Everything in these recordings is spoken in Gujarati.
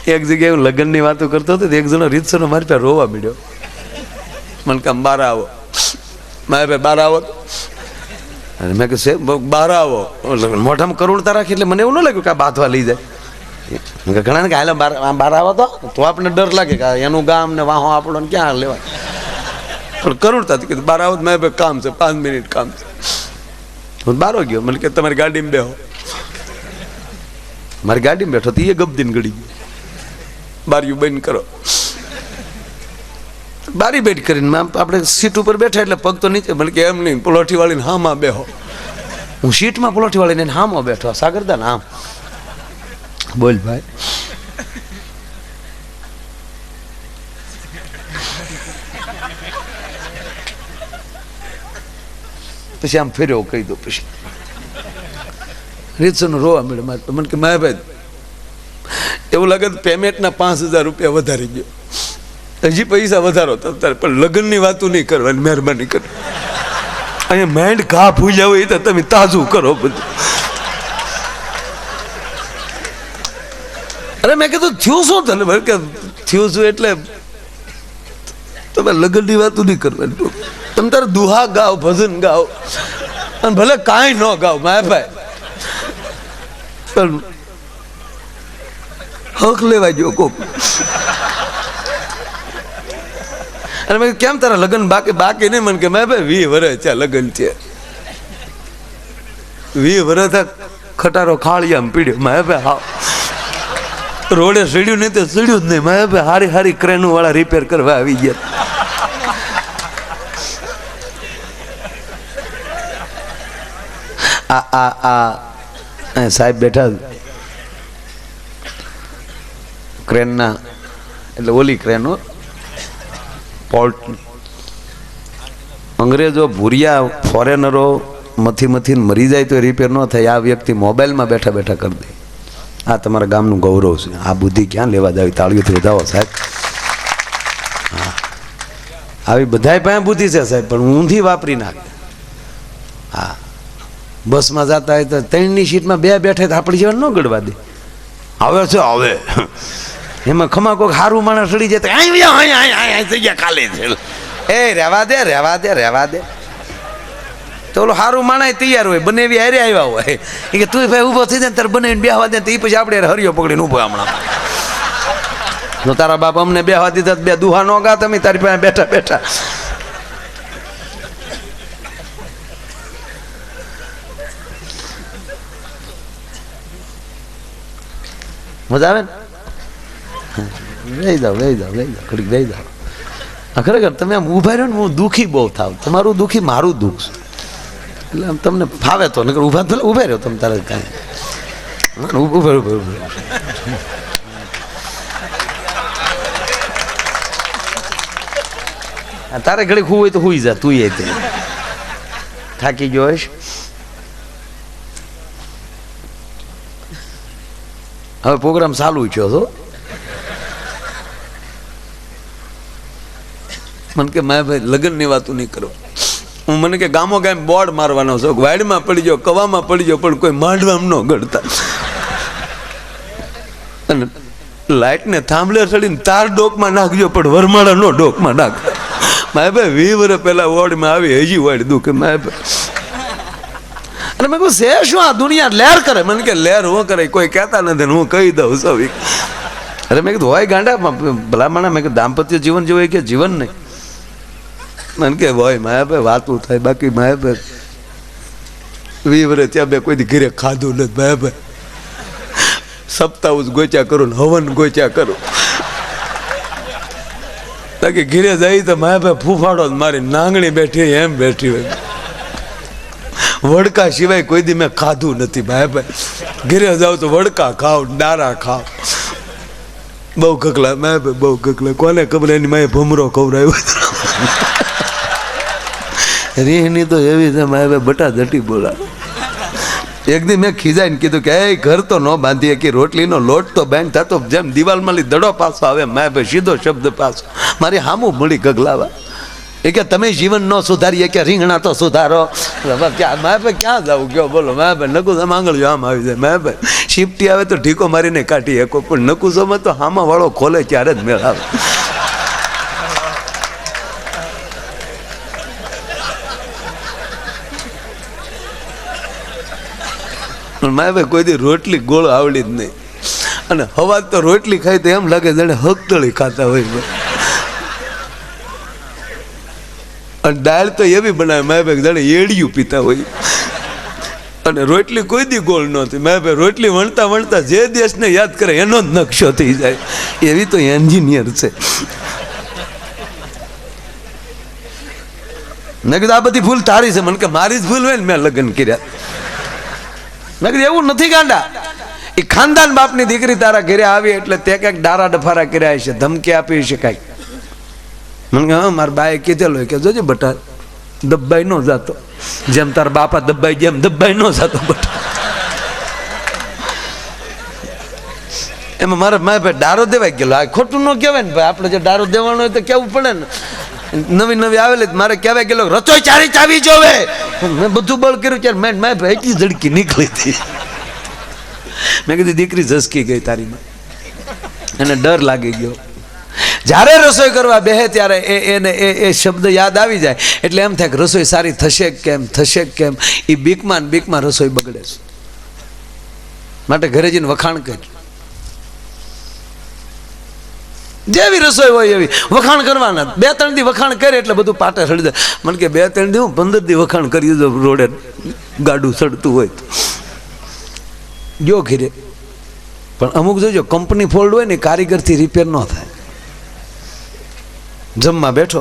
એક જગ્યાએ હું લગ્નની વાતો કરતો હતો, એક જણો રીતસરનો મારી પાસે રોવા મળ્યો. મને કે બહાર આવો, મારે ભાઈ બહાર આવો. અને મેં કહ્યું બહાર આવો. મોઢામાં કરુણતા રાખી એટલે મને એવું ન લાગ્યું કે આ બાથવા લઈ જાય. ઘણા ને કે હાલે બહાર આવો તો આપણને ડર લાગે કે એનું ગામ ને વાહો આપણો ક્યાં લેવાય. પણ કરુણતા કીધું બહાર આવો. મેં ભાઈ કામ છે, 5 મિનિટ કામ છે. હું બહાર ગયો. મને કે તમારી ગાડીમાં બેહો. મારી ગાડીમાં બેઠો તો એ ગબદીને ગળી ગયો. બારીઓ બંધ કરો. બારી બેઠ કરીને આપણે સીટ ઉપર બેઠા એટલે પગ તો નીચે. મને કે એમ નહીં, પલોઠી વાળીને હામાં બેહો. હું સીટમાં પલોઠી વાળીને હામાં બેઠો. સાગરદાન આમ બોલ ભાઈ. પછી આમ ફેર્યો કહી દો. પછી રીતસરનો રોવા મળે મારે. મને કે મારે ભાઈ એવું લાગે પેમેન્ટના 5000 રૂપિયા વધારી ગયો, હજી પૈસા વધારો તો પણ લગ્નની વાતો નહીં કરવાની, મહેરબાની કરો. અહીંયા માઇન્ડ ઘા ભૂલ્યા હોય તો તમે તાજું કરો બધું. અરે મેં કીધું થયું શું તને? કે થયું શું એટલે તમે લગ્નની વાતો નહીં કરવાની. તમે તારે દુહા ગાઓ, ભજન ગાઓ, અને ભલે કાંઈ ન ગાઓ માય ભાઈ, પણ હક લેવા જો કોક. અને મેં કેમ તારા લગ્ન બાકી નહીં? મને કે મેં ભાઈ 20 વર્ષ છે લગ્ન છે. 20 વર્ષ ખટારો ખાળિયામાં પીડ્યો માય ભાઈ. હા રોડે સીડ્યું નહીં તો સીડ્યું જ નહીં માય ભાઈ. હારી હારી ક્રેનો વાળા રિપેર કરવા આવી ગયા. આ સાહેબ બેઠા ક્રેનના, એટલે ઓલી ક્રેનો પોર્ટ. અંગ્રેજો ભૂરિયા ફોરેનરો મથી મરી જાય તો રિપેર ન થાય. આ વ્યક્તિ મોબાઈલમાં બેઠા બેઠા કરી દે. આ તમારા ગામનું ગૌરવ છે. આ બુદ્ધિ ક્યાં લેવા જાવી? તાળીઓથી વધાવો સાહેબ. હા આવી બધાય પાસે બુદ્ધિ છે સાહેબ, પણ ઊંધી વાપરી નાખે. હા બસમાં જતા હોય તો 3ની સીટમાં 2 બેઠે તો આપણી જેવા ન ગળવા દે. હવે છે હવે એમાં ખમા કોઈક સારું માણસ ચડી જાય તો જગ્યા ખાલી છે. એ રહેવા દે રહેવા દે રહેવા દે. તો ઓલો સારું માણસ તૈયાર હોય, બનેવી હારે આવ્યા હોય એ કે તું ભાઈ ઊભો થઈ જાય તારે બનાવીને બેહવા દે. તો એ પછી આપણે હરિયો પકડીને ઊભો. હમણાં તો તારા બાપ અમને બેહવા દીધા 2 દુહા નો ગા તમે તારી પાસે બેઠા બેઠા. મજા આવે ને? રહી જાઓ ઘડીક રહી જાઓ. ખરેખર તમે આમ ઊભા રહ્યો ને હું દુઃખી બહુ થાવ. તમારું દુઃખી મારું દુઃખ છે એટલે આમ તમને ફાવે તો નકર ઊભા ભલે ઊભા રહ્યો તમે તારે કાંઈ ઊભા. તારે ઘડીક હું હોય તો હુઈ જા. તું એ થાકી ગયો હોઈશ. હવે પ્રોગ્રામ ચાલુ થયો હતો. મને કે મારે ભાઈ લગ્નની વાતો નહીં કરો. હું મને કે ગામો ગામ બોર્ડ મારવાનો શોખ. વાડમાં પડી ગયો, કવામાં પડી ગયો, પણ કોઈ માંડવામાં ન ગળતા. અને લાઈટને થાંભલે ચડીને તાર ડોકમાં નાખજો, પણ વરમાળા નો ડોકમાં નાખ. મારે ભાઈ 20 વર્ષ પહેલા વોર્ડમાં આવી, હજી વાડ દુખે મારે ભાઈ. અને મેં કહું છે શું આ દુનિયા લહેર કરે? મને કે લહેર હું કરે? કોઈ કહેતા નથી, હું કહી દઉં સૌ. અરે મેં કીધું હોય ગાંડા ભલામણા. મેં કીધું દાંપત્ય જીવન જેવું કે જીવન નહીં. મને કે હોય માયા ભાઈ વાતું થાય, બાકી માયા ભાઈ 20 વર્ષ ત્યાં બે કોઈ ઘરે ખાધું નથી માયા ભાઈ. સપ્તાહ ગોચ્યા કરું ને હવન ગોચ્યા કરું. બાકી ઘરે જાય તો માયા ભાઈ ફૂફાડો મારી નાંગણી બેઠી એમ બેઠી હોય. વડકા સિવાય કોઈ દી મેં ખાધું નથી માયા ભાઈ. ઘરે જાવ તો વડકા ખાવ, ડારા ખાવ. બહુ કકલા માયા ભાઈ, બહુ કકલા. કોને ખબર એની માએ ભમરો ખવડાવ્યો. રીહની તો એવી છે મારે બટા જટી બોલા. એક દી મેં ખીજાઈને કીધું કે એ ઘર તો ન બાંધીએ કે રોટલીનો લોટ તો બાંધ થતો જેમ દિવાલમાં દડો પાછો આવે. મારે ભાઈ સીધો શબ્દ પાછો મારી હામું મળી ગગલાવા. એ કે તમે જીવન ન સુધારીએ કે રીંગણા તો સુધારો. મેં ક્યાં જવું કયો બોલો. મેં નકુસો માંગળજો આમ આવી જાય. મેં શિફ્ટી આવે તો ઢીકો મારીને કાઢી શકો, પણ નકુસોમાં તો હામાં વાળો ખોલે ત્યારે જ મેળ આવે. મારે કોઈ દી રોટલી ગોળ આવડી જ નહીં, અને હવા તો રોટલી ખાઈ તો એમ લાગે જાણે હકતળી ખાતા હોય. અને દાળ તો એવી બનાવે મારે જાણે એડિયું પીતા હોય. અને રોટલી કોઈ દી ગોળ નહોતી. મારે રોટલી વણતા વણતા જે દેશને યાદ કરે એનો જ નકશો થઈ જાય. એવી તો એન્જિનિયર છે. મેં કીધું આ બધી ભૂલ તારી છે. મને કે મારી જ ભૂલ હોય ને મેં લગ્ન કર્યા. મેં કીધું એવું નથી ગાંડા, એ ખાનદાન બાપની દીકરી તારા ઘરે આવી એટલે તે કંઈક ડારા ડફારા કર્યા છે, ધમકી આપી છે કાંઈક. મને કે હા મારા બાએ કીધેલું કે જોજે બટા દબાઈ ન જાતો, જેમ તારા બાપા દબાઈ જેમ દબાઈ ન જાતો બટા. એમાં મારા ભાઈ ડારો દેવાઈ ગયેલો. આ ખોટું ન કહેવાય ને ભાઈ, આપણે જે ડારો દેવાનો હોય તો કેવું પડે ને. નવી નવી આવેલી મારે કહેવાય ગયેલો રસોઈ ચારી ચાવી જોવે. મેં બધું બળ કર્યું ત્યારે મેં ભાઈ એટલી ઝડકી નીકળી હતી. મેં કીધું દીકરી ઝસકી ગઈ તારીમાં, એને ડર લાગી ગયો. જ્યારે રસોઈ કરવા બેહે ત્યારે એને એ શબ્દ યાદ આવી જાય એટલે એમ થાય કે રસોઈ સારી થશે કેમ, થશે કેમ. એ બીકમાં બીકમાં રસોઈ બગડે છે. માટે ઘરે જઈને વખાણ કર, જેવી રસોઈ હોય એવી વખાણ કરવાના. 2-3 દી વખાણ કરે એટલે બધું પાટે સડી જાય. મને કે 2-3 દી હું 15 દી વખાણ કરી દો રોડે ગાડું સડતું હોય તો જો ઘીરે. પણ અમુક જોજો કંપની ફોલ્ડ હોય ને કારીગરથી રિપેર ન થાય. જમવા બેઠો,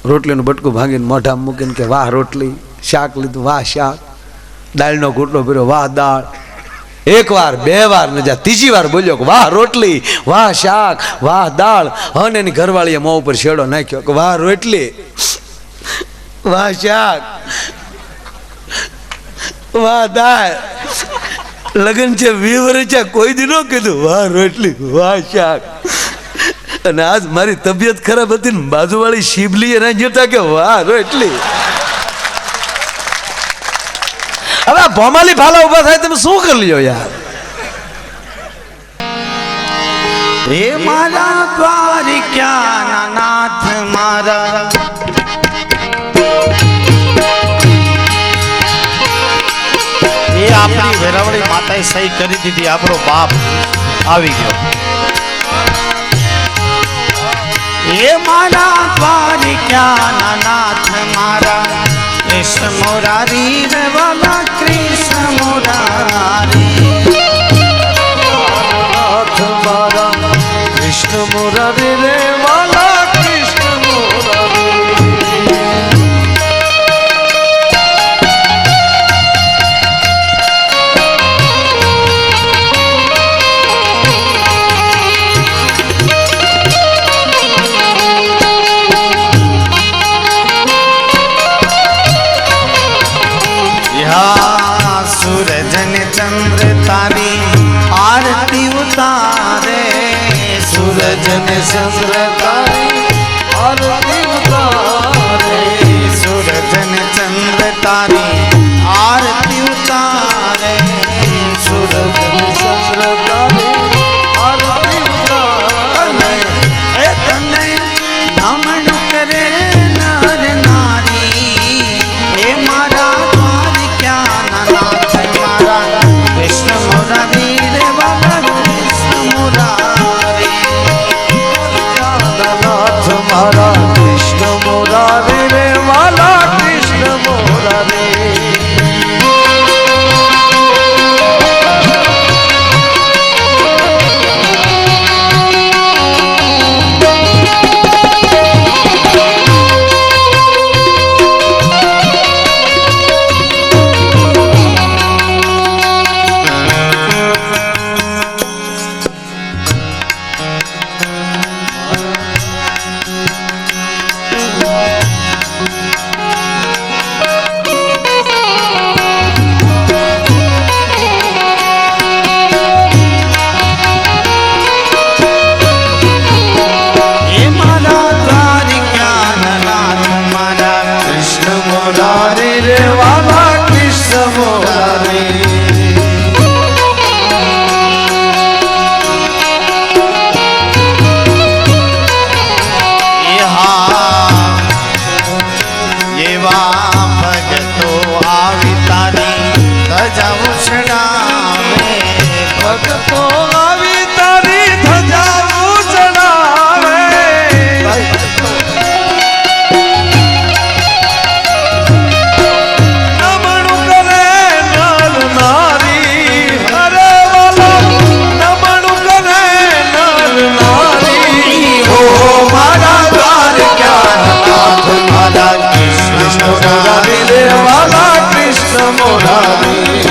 રોટલીનું બટકું ભાંગીને મોઢામાં મૂકીને કે વાહ રોટલી, શાક લીધું વાહ શાક, દાળનો ઘૂંટલો ભર્યો વાહ દાળ. 1 વાર 2 વાર ને જ્યાં 3જી વાર બોલ્યો કે વાહ રોટલી, વાહ શાક, વાહ દાળ. અને એની ઘરવાળીએ મોં ઉપર શેડો નાખ્યો કે વાહ રોટલી, વાહ શાક, વાહ દાળ. લગ્ન છે 20 વર્ષ છે, કોઈ દી ન કીધું વાહ રોટલી વાહ શાક. અને આજ મારી તબિયત ખરાબ હતી ને બાજુવાળી શિબલી એના જોતા કે વાહ રોટલી. હવે ભોમાલી ભાલા ઉભા થાય તમે શું કરી લ્યો યાર. હે મારા દ્વારિકા નાથ મારા, એ આપણી વેરાવળી માતાએ સહી કરી દીધી, આપણો બાપ આવી ગયો. હે મારા દ્વારિકા નાથ મારા, કૃષ્ણ મુરારી રે વાલા કૃષ્ણ મુરારી. નાથ મારા કૃષ્ણ મુરારી રે વાલા કૃષ્ણ મુરારી. સૂરજ ને ચંદ્ર તારી મોરારી